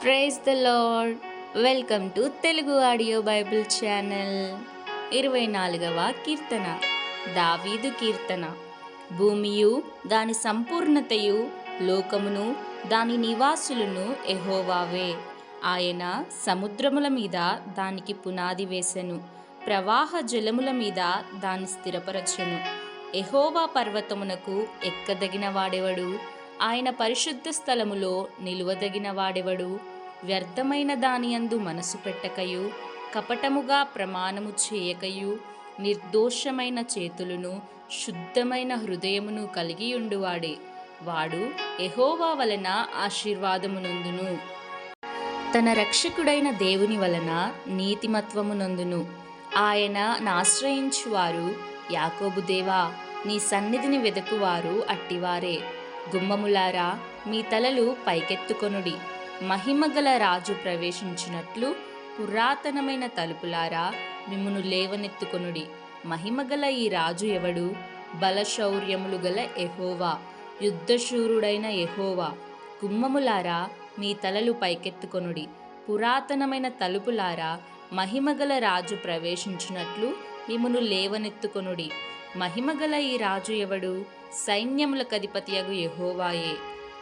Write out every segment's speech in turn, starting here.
Praise the Lord. Welcome to Telugu audio Bible channel. 24వ కీర్తన. దావీదు కీర్తన. భూమియు దాని సంపూర్ణతయు, లోకమును దాని నివాసులను యెహోవావే. ఆయన సముద్రముల మీద దానికి పునాది వేసెను, ప్రవాహ జలముల మీద దాన్ని స్థిరపరచెను. యెహోవా పర్వతమునకు ఎక్కదగిన వాడెవడు? ఆయన పరిశుద్ధ స్థలములో నిలువదగిన వాడెవడు? వ్యర్థమైన దానియందు మనసు పెట్టకయు, కపటముగా ప్రమాణము చేయకయు, నిర్దోషమైన చేతులను శుద్ధమైన హృదయమును కలిగియుండువాడే. వాడు యెహోవా వలన ఆశీర్వాదమునొందును, తన రక్షకుడైన దేవుని వలన నీతిమత్వమునొందును. ఆయన నాశ్రయించువారు, యాకోబు దేవా, నీ సన్నిధిని వెదకువారు అట్టివారే. గుమ్మములారా, మీ తలలు పైకెత్తుకొనుడి. మహిమగల రాజు ప్రవేశించినట్లు పురాతనమైన తలుపులారా, మిమ్మును లేవనెత్తుకొనుడి. మహిమగల ఈ రాజు ఎవడు? బలశౌర్యములు గల యెహోవా, యుద్ధశూరుడైన యెహోవా. గుమ్మములారా, మీ తలలు పైకెత్తుకొనుడి. పురాతనమైన తలుపులారా, మహిమగల రాజు ప్రవేశించినట్లు మిమ్మును లేవనెత్తుకొనుడి. మహిమగల ఈ రాజు ఎవడు? సైన్యములకధిపతియగు యెహోవాయే.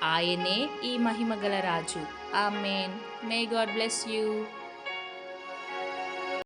ఆయనే ఈ మహిమగల రాజు. ఆమేన్. May God bless you.